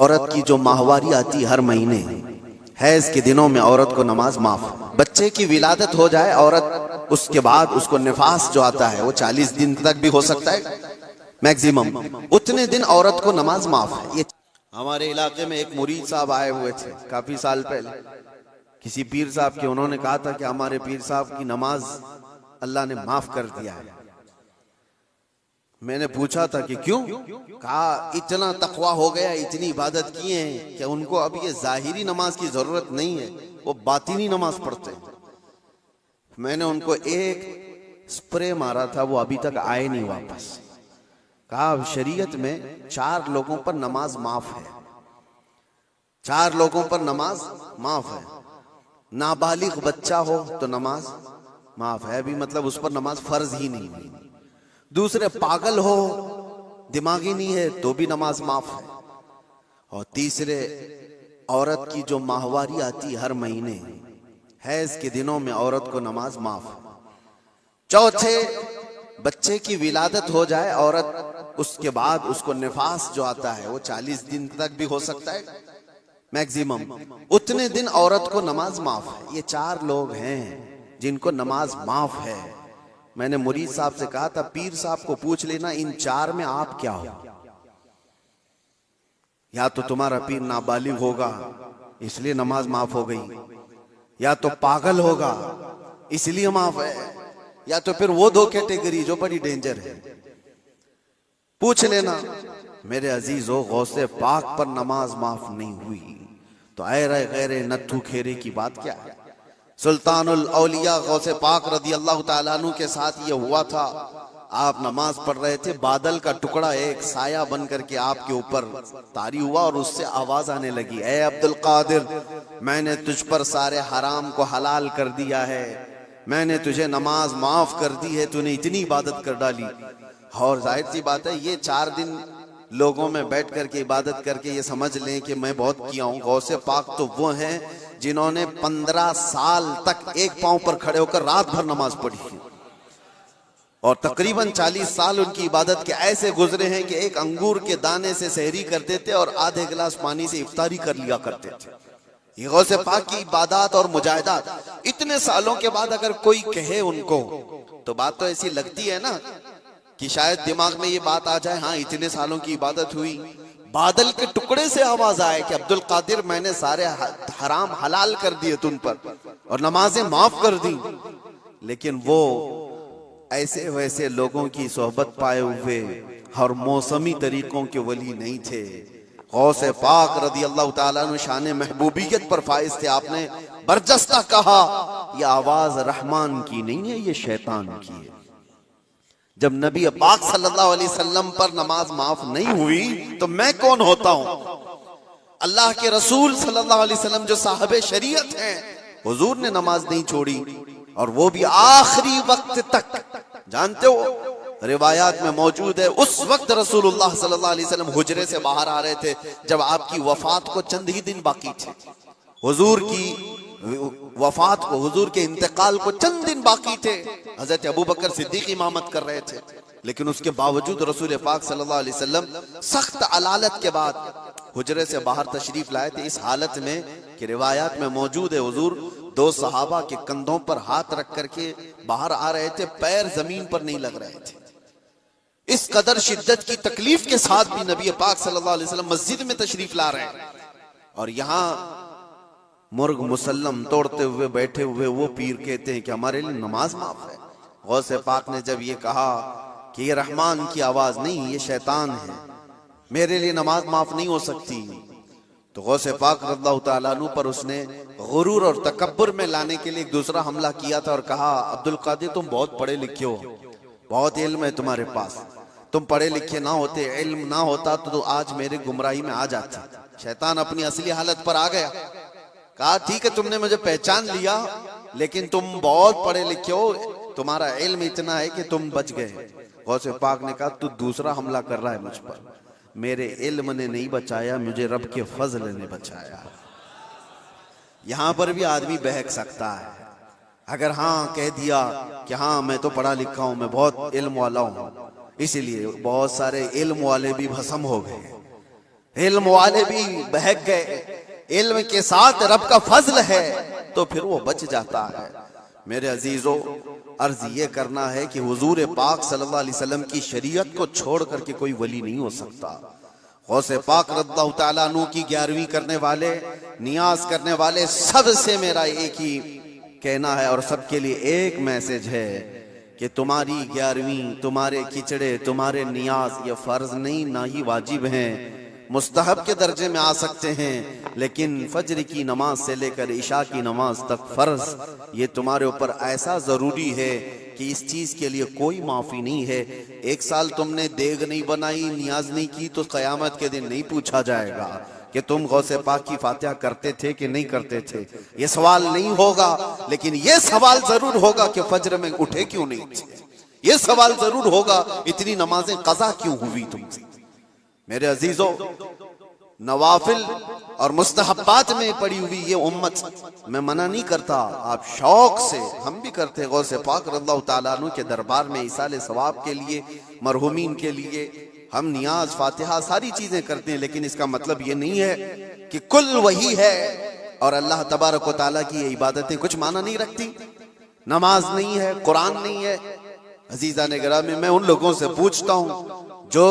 عورت کی جو ماہواری آتی ہر مہینے حیض کے دنوں میں عورت کو نماز معاف. بچے کی ولادت ہو جائے عورت اس کے بعد اس کو نفاس جو آتا ہے وہ 40 دن تک بھی ہو سکتا ہے میکزیمم, اتنے دن عورت کو نماز معاف ہے. یہ ہمارے علاقے میں ایک مرید صاحب آئے ہوئے تھے کافی سال پہلے, کسی پیر صاحب کے, انہوں نے کہا تھا کہ ہمارے پیر صاحب کی نماز اللہ نے معاف کر دیا ہے. میں نے پوچھا تھا کہ کیوں؟ کہا اتنا تقوی ہو گیا, اتنی عبادت کیے ہیں کہ ان کو اب یہ ظاہری نماز کی ضرورت نہیں ہے, وہ باطنی نماز پڑھتے ہیں. میں نے ان کو ایک سپرے مارا تھا, وہ ابھی تک آئے نہیں واپس. کہا شریعت میں 4 لوگوں پر نماز معاف ہے, 4 لوگوں پر نماز معاف ہے. نابالغ بچہ ہو تو نماز معاف ہے, بھی مطلب اس پر نماز فرض ہی نہیں ہوئی. دوسرے پاگل ہو, دماغی نہیں ہے تو بھی نماز معاف ہے. اور تیسرے عورت کی جو ماہواری آتی ہر مہینے حیض کے دنوں میں عورت کو نماز معاف ہے. چوتھے بچے کی ولادت ہو جائے عورت اس کے بعد اس کو نفاس جو آتا ہے وہ 40 دن تک بھی ہو سکتا ہے میکزیمم, اتنے دن عورت کو نماز معاف ہے. یہ 4 لوگ ہیں جن کو نماز معاف ہے. میں نے مرید صاحب سے کہا تھا پیر صاحب کو پوچھ لینا ان 4 میں آپ کیا ہو. یا تو تمہارا پیر نابالغ ہوگا اس لیے نماز معاف ہو گئی, یا تو پاگل ہوگا اس لیے معاف ہے, یا تو پھر وہ 2 کیٹیگری جو بڑی ڈینجر ہے. پوچھ لینا. میرے عزیزو, غوث پاک پر نماز معاف نہیں ہوئی تو اے رے غیر نتھو کھیرے کی بات کیا ہے. سلطان الاولیاء غوث پاک رضی اللہ تعالیٰ عنہ کے ساتھ یہ ہوا تھا. آپ نماز پڑھ رہے تھے, بادل کا ٹکڑا ایک سایہ بن کر کے آپ کے اوپر طاری ہوا اور اس سے آواز آنے لگی, اے عبد القادر میں نے تجھ پر سارے حرام کو حلال کر دیا ہے, میں نے تجھے نماز معاف کر دی ہے, تو نے اتنی عبادت کر ڈالی. اور ظاہر سی بات ہے یہ 4 دن لوگوں میں بیٹھ کر کے عبادت کر کے یہ سمجھ لیں کہ میں بہت کیا ہوں. غوث پاک تو وہ ہیں جنہوں نے 15 سال تک ایک پاؤں پر کھڑے ہو کر رات بھر نماز پڑھی, اور تقریباً 40 سال ان کی عبادت کے ایسے گزرے ہیں کہ ایک انگور کے دانے سے سحری کرتے تھے اور آدھے گلاس پانی سے افطاری کر لیا کرتے تھے. یہ غوث پاک کی عبادات اور مجاہدات اتنے سالوں کے بعد اگر کوئی کہے ان کو تو بات تو ایسی لگتی ہے نا کہ شاید دماغ میں یہ بات آ جائے, ہاں اتنے سالوں کی عبادت ہوئی, بادل کے ٹکڑے سے آواز آئے کہ عبد القادر میں نے سارے حرام حلال کر دیے تم پر اور نمازیں معاف کر دی. لیکن وہ ایسے ویسے لوگوں کی صحبت پائے ہوئے اور موسمی طریقوں کے ولی نہیں تھے. غوث پاک رضی اللہ تعالیٰ عنہ شان محبوبیت پر فائز تھے. آپ نے برجستہ کہا یہ آواز رحمان کی نہیں ہے, یہ شیطان کی ہے. جب نبی پاک صلی اللہ علیہ وسلم پر نماز معاف نہیں ہوئی تو میں کون ہوتا ہوں؟ اللہ کے رسول صلی اللہ علیہ وسلم جو صاحب شریعت ہیں, حضور نے نماز نہیں چھوڑی, اور وہ بھی آخری وقت تک. جانتے ہو روایات میں موجود ہے اس وقت رسول اللہ صلی اللہ علیہ وسلم حجرے سے باہر آ رہے تھے جب آپ کی وفات کو چند ہی دن باقی تھے. حضور کی وفات کو, حضور کے انتقال کو چند دن باقی تھے. حضرت ابوبکر صدیق امامت کر رہے تھے, لیکن اس کے باوجود رسول پاک صلی اللہ علیہ وسلم سخت علالت کے بعد حجرے سے باہر تشریف لائے تھے, اس حالت میں کہ روایات میں موجود ہے حضور 2 صحابہ کے کندھوں پر ہاتھ رکھ کر کے باہر آ رہے تھے, پیر زمین پر نہیں لگ رہے تھے. اس قدر شدت کی تکلیف کے ساتھ بھی نبی پاک صلی اللہ علیہ وسلم مسجد میں تشریف لا رہے ہیں, اور یہاں مرغ مسلم توڑتے ہوئے بیٹھے ہوئے وہ پیر کہتے ہیں کہ ہمارے لیے نماز معاف ہے. غوث پاک نے جب یہ کہا کہ یہ رحمان کی آواز نہیں, یہ شیطان ہے, میرے لیے نماز معاف نہیں ہو سکتی, تو غوث پاک رضی اللہ تعالیٰ عنہ پر اس نے غرور اور تکبر میں لانے کے لیے ایک دوسرا حملہ کیا تھا اور کہا عبد القادر تم بہت پڑھے لکھے ہو, بہت علم ہے تمہارے پاس, تم پڑھے لکھے نہ ہوتے, علم نہ ہوتا تو آج میرے گمراہی میں آ جاتے. شیطان اپنی اصلی حالت پر آ گیا. کہا ٹھیک ہے تم نے مجھے پہچان لیا, لیکن تم بہت پڑھے لکھے ہو, تمہارا علم اتنا ہے کہ تم بچ گئے. غوث پاک نے کہا تو دوسرا حملہ کر رہا ہے مجھ پر, میرے علم نے نہیں بچایا, مجھے رب کے فضل نے بچایا. یہاں پر بھی آدمی بہک سکتا ہے اگر ہاں کہہ دیا کہ ہاں میں تو پڑھا لکھا ہوں, میں بہت علم والا ہوں, اسی لیے بہت سارے علم والے بھی بھسم ہو گئے. علم والے بھی بہک گئے، علم کے ساتھ رب کا فضل ہے تو پھر وہ بچ جاتا ہے۔ میرے عزیزو، عرض یہ کرنا ہے کہ حضور پاک صلی اللہ علیہ وسلم کی شریعت کو چھوڑ کر کے کوئی ولی نہیں ہو سکتا۔ غوث پاک رضی اللہ تعالیٰ عنہ کی 11ویں کرنے والے، نیاز کرنے والے سب سے میرا ایک ہی کہنا ہے اور سب کے لیے ایک میسج ہے کہ تمہاری 11ویں، تمہارے کچڑے، تمہارے نیاز یہ فرض نہیں، نہ ہی واجب ہیں، مستحب کے درجے میں آ سکتے ہیں، لیکن فجر کی نماز سے لے کر عشاء کی نماز تک فرض یہ تمہارے اوپر ایسا ضروری ہے کہ اس چیز کے لیے کوئی معافی نہیں ہے۔ 1 سال تم نے دیگ نہیں بنائی، نیاز نہیں کی تو قیامت کے دن نہیں پوچھا جائے گا کہ تم غوث پاک کی فاتحہ کرتے تھے کہ نہیں کرتے تھے، یہ سوال نہیں ہوگا، لیکن یہ سوال ضرور ہوگا کہ فجر میں اٹھے کیوں نہیں تھے، یہ سوال ضرور ہوگا اتنی نمازیں قضا کیوں ہوئی تم سے۔ میرے عزیزو، نوافل اور مستحبات میں پڑی ہوئی یہ امت، میں منع نہیں کرتا، آپ شوق سے، ہم بھی کرتے غوث پاک رضی اللہ تعالیٰ عنہ کے دربار میں ایصال ثواب کے لیے، مرحومین کے لیے ہم نیاز، فاتحہ، ساری چیزیں کرتے ہیں، لیکن اس کا مطلب یہ نہیں ہے کہ کل وہی ہے اور اللہ تبارک و تعالیٰ کی یہ عبادتیں کچھ معنی نہیں رکھتی، نماز نہیں ہے، قرآن نہیں ہے۔ عزیزان گرامی، میں ان لوگوں سے پوچھتا ہوں جو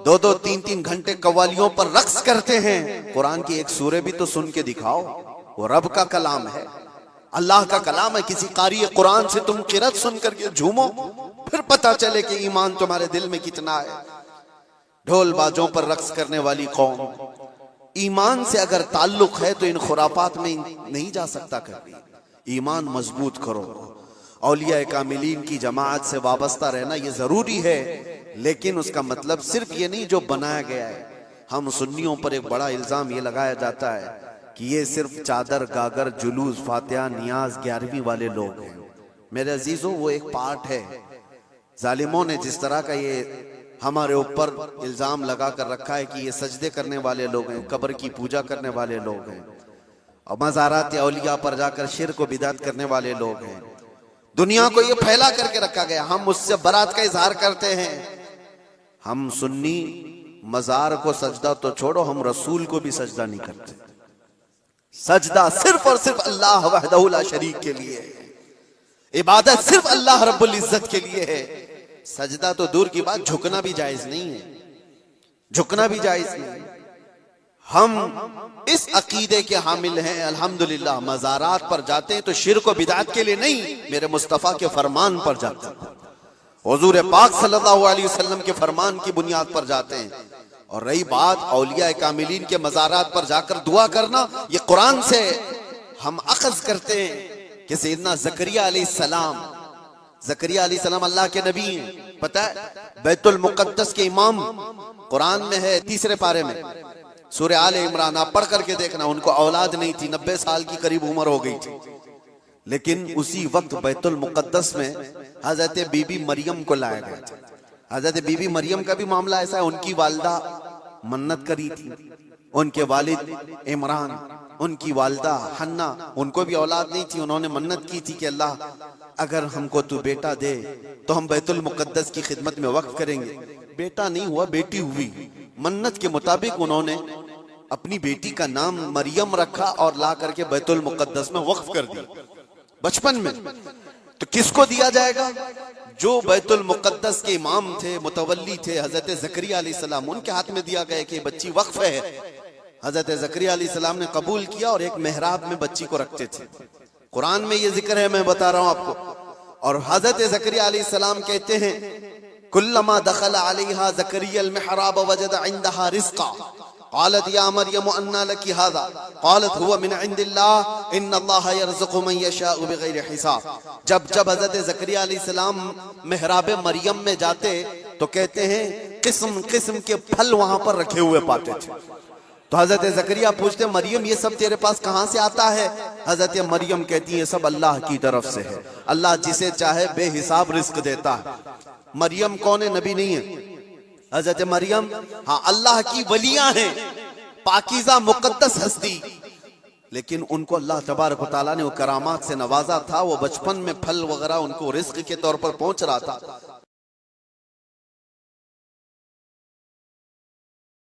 2-2 3-3 گھنٹے قوالیوں پر رقص کرتے ہیں، قرآن کی ایک سورہ بھی تو سن کے دکھاؤ، وہ رب کا کلام ہے، اللہ کا کلام ہے۔ کسی قاری قرآن سے تم قرأت سن کر کے جھومو، پھر پتا چلے کہ ایمان تمہارے دل میں کتنا ہے۔ ڈھول بازوں پر رقص کرنے والی قوم، ایمان سے اگر تعلق ہے تو ان خرافات میں نہیں جا سکتا کبھی۔ ایمان مضبوط کرو، اولیاء کاملین کی جماعت سے وابستہ رہنا یہ ضروری ہے، لیکن اس کا مطلب صرف یہ نہیں جو بنایا گیا ہے۔ ہم سنیوں پر ایک بڑا الزام یہ لگایا جاتا ہے کہ یہ صرف چادر، گاگر، جلوس، فاتحہ، نیاز، 11ویں والے لوگ ہیں۔ میرے عزیزوں، وہ ایک پارٹ ہے۔ ظالموں نے جس طرح کا یہ ہمارے اوپر الزام لگا کر رکھا ہے کہ یہ سجدے کرنے والے لوگ ہیں، قبر کی پوجا کرنے والے لوگ ہیں، اور مزارات اولیاء پر جا کر شرک و بدعت کرنے والے لوگ ہیں، دنیا کو یہ پھیلا کر کے رکھا گیا۔ ہم اس سے برات کا اظہار کرتے ہیں۔ ہم سنی مزار کو سجدہ تو چھوڑو، ہم رسول کو بھی سجدہ نہیں کرتے۔ سجدہ صرف اور صرف اللہ وحدہ لا شریک کے لیے ہے، عبادت صرف اللہ رب العزت کے لیے ہے۔ سجدہ تو دور کی بات، جھکنا بھی جائز نہیں ہے، جھکنا بھی جائز نہیں ہے۔ ہم اس عقیدے کے حامل ہیں، الحمدللہ مزارات پر جاتے ہیں تو شرک و بدعت کے لیے نہیں، میرے مصطفیٰ کے فرمان پر جاتے ہیں، حضور پاک صلی اللہ علیہ وسلم کے فرمان کی بنیاد پر جاتے ہیں۔ اور رہی بات اولیاء کاملین کے مزارات پر جا کر دعا کرنا، یہ قرآن سے ہم اخذ کرتے ہیں کہ سیدنا زکریہ علیہ السلام، زکریہ علیہ السلام اللہ کے نبی ہیں، پتہ ہے بیت المقدس کے امام، قرآن میں ہے 3 پارے میں، سورہ آل عمران، آپ پڑھ کر کے دیکھنا، ان کو اولاد نہیں تھی، 90 سال کی قریب عمر ہو گئی تھی، لیکن اسی وقت بیت المقدس میں حضرت بی بی مریم کو لایا گیا تھا۔ حضرت بی بی مریم کا بھی معاملہ ایسا ہے، ان کی والدہ منت کری تھی، ان کے والد عمران، ان کی والدہ حنا، ان کو بھی اولاد نہیں تھی، انہوں نے منت کی تھی کہ اللہ اگر ہم کو تو بیٹا دے تو ہم بیت المقدس کی خدمت میں وقف کریں گے۔ بیٹا نہیں ہوا، بیٹی ہوئی۔ منت کے مطابق انہوں نے اپنی بیٹی کا نام مریم رکھا اور لا کر کے بیت المقدس میں وقف کر دیا بچپن میں۔ تو کس کو دیا جائے گا؟ جو بیت المقدس کے امام تھے، متولی تھے، حضرت زکریا علیہ السلام، ان کے ہاتھ میں دیا گیا کہ بچی وقف ہے۔ حضرت زکریا علیہ السلام نے قبول کیا اور ایک محراب میں بچی کو رکھتے تھے۔ قرآن میں یہ ذکر ہے، میں بتا رہا ہوں آپ کو۔ اور حضرت زکریا علیہ السلام کہتے ہیں کلما دخل علیہا زکریا المحراب وجد عندها رزقا قالت یا مریم انا لکی هذا قالت هو من عند اللہ ان اللہ یرزق من یشاء بغیر حساب۔ جب حضرت زکریا علیہ السلام محراب مریم میں جاتے تو کہتے ہیں قسم قسم کے پھل وہاں پر رکھے ہوئے پاتے تھے۔ تو حضرت زکریا پوچھتے مریم یہ سب تیرے پاس کہاں سے آتا ہے؟ حضرت مریم کہتی ہے سب اللہ کی طرف سے ہے، اللہ جسے چاہے بے حساب رزق دیتا ہے۔ مریم کون ہے؟ نبی نہیں ہے حضرت مریم، ہاں اللہ کی ولیاں ہیں، پاکیزہ مقدس ہستی، لیکن ان کو اللہ تبارک و تعالیٰ نے وہ کرامات سے نوازا تھا، وہ بچپن میں پھل وغیرہ ان کو رزق کے طور پر پہنچ رہا تھا۔